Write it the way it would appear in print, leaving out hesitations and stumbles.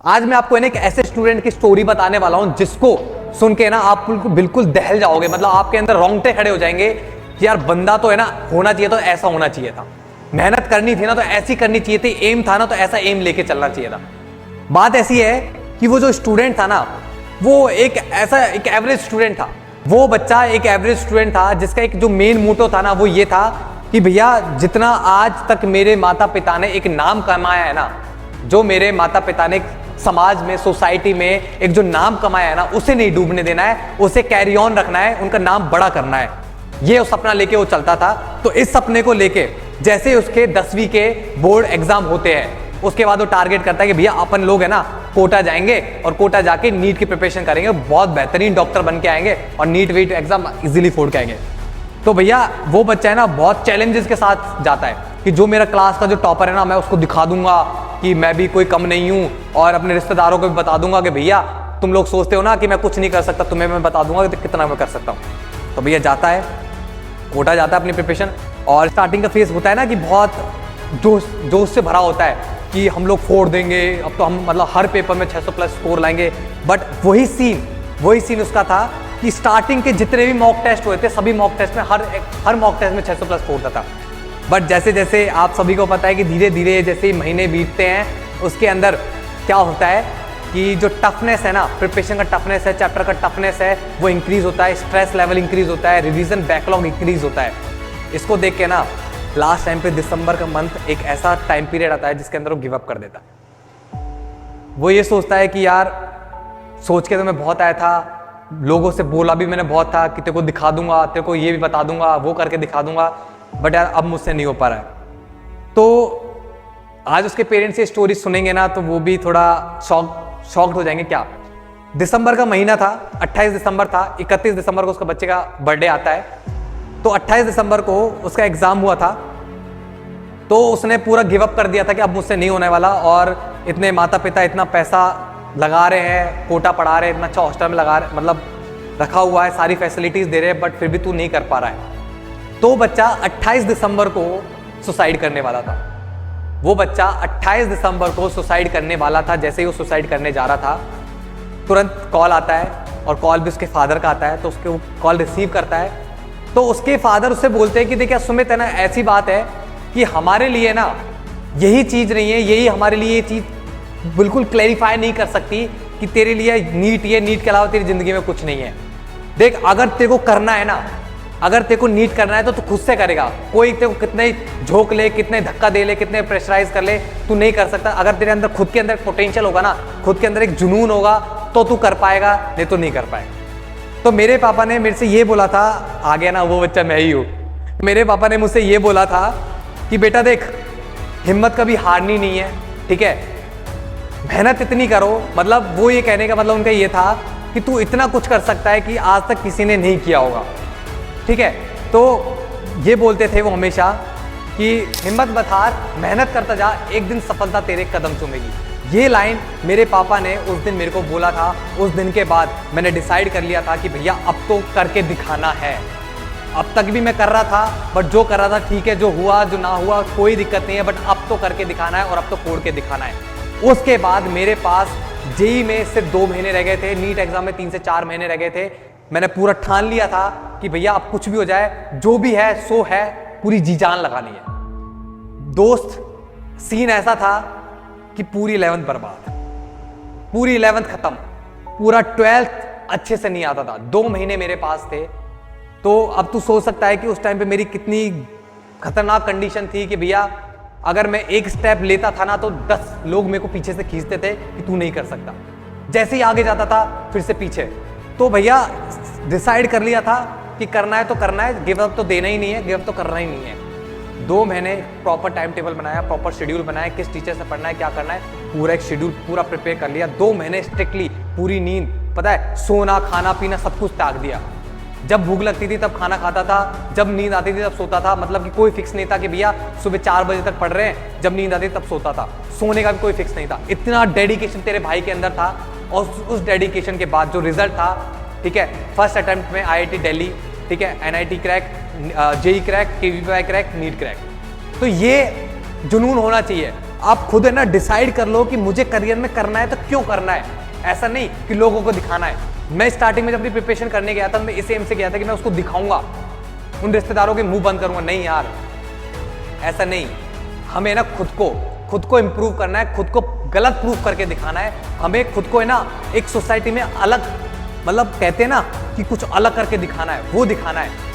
आज मैं आपको एक ऐसे स्टूडेंट की स्टोरी बताने वाला हूं जिसको सुन के ना आप बिल्कुल दहल जाओगे। मतलब आपके अंदर रोंगटे खड़े हो जाएंगे कि यार बंदा तो है ना, होना चाहिए तो ऐसा होना चाहिए था, मेहनत करनी थी ना तो ऐसी करनी चाहिए थी, एम था ना तो ऐसा एम लेके चलना चाहिए था। बात ऐसी है कि वो जो स्टूडेंट था ना, वो एक एवरेज स्टूडेंट था। वो बच्चा एक एवरेज स्टूडेंट था जिसका एक जो मेन मोटो था ना, वो ये था कि भैया जितना आज तक मेरे माता पिता ने एक नाम कमाया है ना, जो मेरे माता पिता ने समाज में, सोसाइटी में एक जो नाम कमाया है ना, उसे नहीं डूबने देना है, उसे कैरी ऑन रखना है, उनका नाम बड़ा करना है। ये उस सपना लेके वो चलता था। तो इस सपने को लेके जैसे उसके 10वीं के बोर्ड एग्जाम होते हैं, उसके बाद वो टारगेट करता है कि भैया अपन लोग है ना कोटा जाएंगे और कोटा जाके नीट की प्रिपरेशन करेंगे, बहुत बेहतरीन डॉक्टर बन के आएंगे और नीट वीट एग्जाम इजीली फोड़ के आएंगे। तो भैया वो बच्चा है ना बहुत चैलेंजेस के साथ जाता है कि जो मेरा क्लास का जो टॉपर है ना, मैं उसको दिखा दूंगा कि मैं भी कोई कम नहीं हूं, और अपने रिश्तेदारों को भी बता दूंगा कि भैया तुम लोग सोचते हो ना कि मैं कुछ नहीं कर सकता, तुम्हें मैं बता दूंगा कि कितना मैं कर सकता हूं। तो भैया जाता है, कोटा जाता है अपनी प्रिपरेशन, और स्टार्टिंग का फेज होता है ना कि बहुत जोश से भरा होता है कि हम लोग फोड़ देंगे, अब तो हम मतलब हर पेपर में 600 प्लस स्कोर लाएंगे। बट वही सीन उसका था कि स्टार्टिंग के जितने भी मॉक टेस्ट हुए थे, सभी मॉक टेस्ट में हर मॉक टेस्ट में 600 प्लस फोड़ता था। बट जैसे जैसे आप सभी को पता है कि धीरे धीरे जैसे महीने बीतते हैं, उसके अंदर क्या होता है कि जो टफनेस है ना, प्रिपरेशन का टफनेस है, चैप्टर का टफनेस है, वो इंक्रीज होता है, स्ट्रेस लेवल इंक्रीज होता है, रिवीजन बैकलॉग इंक्रीज होता है। इसको देख के ना लास्ट टाइम पे दिसंबर का मंथ एक ऐसा टाइम पीरियड आता है जिसके अंदर वो गिव अप कर देता है। वो ये सोचता है कि यार सोच के तो मैं बहुत आया था, लोगों से बोला भी मैंने बहुत था कि तेरे को दिखा दूंगा, तेरे को ये भी बता दूंगा, वो करके दिखा दूंगा, बट यार अब मुझसे नहीं हो पा रहा है। तो आज उसके पेरेंट्स ये स्टोरी सुनेंगे ना तो वो भी थोड़ा शॉक्ड हो जाएंगे। क्या दिसंबर का महीना था, 28 दिसंबर था, 31 दिसंबर को उसका बच्चे का बर्थडे आता है। तो 28 दिसंबर को उसका एग्जाम हुआ था। तो उसने पूरा गिव अप कर दिया था कि अब मुझसे नहीं होने वाला, और इतने माता पिता इतना पैसा लगा रहे हैं, कोटा पढ़ा रहे हैं, इतना अच्छा हॉस्टल में लगा रहे, मतलब रखा हुआ है, सारी फैसिलिटीज दे रहे हैं, बट फिर भी तू नहीं कर पा रहा है। तो बच्चा 28 दिसंबर को सुसाइड करने वाला था। वो बच्चा 28 दिसंबर को सुसाइड करने वाला था। जैसे ही वो सुसाइड करने जा रहा था, तुरंत कॉल आता है, और कॉल भी उसके फादर का आता है। तो उसके वो कॉल रिसीव करता है, तो उसके फादर उससे बोलते हैं कि देखिए सुमित है ना, ऐसी बात है कि हमारे लिए ना यही चीज नहीं है, यही हमारे लिए ये चीज बिल्कुल क्लैरिफाई नहीं कर सकती कि तेरे लिए नीट के अलावा तेरी जिंदगी में कुछ नहीं है। देख, अगर तेरे को करना है ना, अगर तेरे को नीट करना है तो तू खुद से करेगा। कोई तेरे को कितने झोंक ले, कितने धक्का दे ले, कितने प्रेशराइज कर ले, तू नहीं कर सकता। अगर तेरे अंदर खुद के अंदर पोटेंशियल होगा ना, खुद के अंदर एक जुनून होगा, तो तू कर पाएगा, नहीं तो नहीं कर पाएगा। तो मेरे पापा ने मेरे से ये बोला था, आ गया ना वो बच्चा मैं ही हूँ। मेरे पापा ने मुझसे ये बोला था कि बेटा देख, हिम्मत कभी हारनी नहीं है, ठीक है, मेहनत इतनी करो। मतलब वो ये कहने का मतलब उनका ये था कि तू इतना कुछ कर सकता है कि आज तक किसी ने नहीं किया होगा, ठीक है। तो ये बोलते थे वो हमेशा कि हिम्मत मत हार, मेहनत करता जा, एक दिन सफलता तेरे कदम चूमेगी। ये लाइन मेरे पापा ने उस दिन मेरे को बोला था। उस दिन के बाद मैंने डिसाइड कर लिया था कि भैया अब तो करके दिखाना है। अब तक भी मैं कर रहा था, बट जो कर रहा था ठीक है, जो हुआ जो ना हुआ कोई दिक्कत नहीं है, बट अब तो करके दिखाना है, और अब तो फोड़ के दिखाना है। उसके बाद मेरे पास जेई में सिर्फ 2 महीने रह गए थे, नीट एग्जाम में 3 से 4 महीने रह गए थे। मैंने पूरा ठान लिया था कि भैया अब कुछ भी हो जाए, जो भी है सो है, पूरी जी जान लगानी है। दोस्त, सीन ऐसा था कि पूरी 11th बर्बाद, पूरी 11th खत्म, पूरा 12th अच्छे से नहीं आता था। 2 महीने मेरे पास थे। तो अब तू सोच सकता है कि उस टाइम पे मेरी कितनी खतरनाक कंडीशन थी कि भैया अगर मैं एक स्टेप लेता था ना तो 10 लोग मेरे को पीछे से खींचते थे कि तू नहीं कर सकता। जैसे ही आगे जाता था फिर से पीछे। तो भैया डिसाइड कर लिया था कि करना है तो करना है, गिव अप तो देना ही नहीं है, गिव अप तो करना ही नहीं है। 2 महीने प्रॉपर टाइम टेबल बनाया, प्रॉपर शेड्यूल बनाया, किस टीचर से पढ़ना है, क्या करना है, पूरा एक शेड्यूल पूरा प्रिपेयर कर लिया। 2 महीने स्ट्रिक्टली पूरी नींद, पता है, सोना खाना पीना सब कुछ त्याग दिया। जब भूख लगती थी तब खाना खाता था, जब नींद आती थी तब सोता था। मतलब कि कोई फिक्स नहीं था कि भैया सुबह 4 बजे तक पढ़ रहे हैं, जब नींद आती तब सोता था। सोने का भी कोई फिक्स नहीं था। इतना डेडिकेशन तेरे भाई के अंदर था। और उस डेडिकेशन के बाद जो रिजल्ट था, ठीक है, फर्स्ट अटेम्प्ट में IIT दिल्ली, ठीक है, NIT crack, JEE crack, KVY crack, NEET crack. तो ये जुनून होना चाहिए। आप खुद है ना डिसाइड कर लो कि मुझे करियर में करना है तो क्यों करना है, ऐसा नहीं कि लोगों को दिखाना है। मैं स्टार्टिंग में जब अपनी प्रिपरेशन करने गया था, मैं इस एम से गया था कि मैं उसको दिखाऊंगा, उन रिश्तेदारों के मुंह बंद करूंगा। नहीं यार, ऐसा नहीं। हमें ना खुद को इंप्रूव करना है, खुद को गलत प्रूफ करके दिखाना है। हमें खुद को है ना एक सोसाइटी में अलग, मतलब कहते हैं ना कि कुछ अलग करके दिखाना है, वो दिखाना है।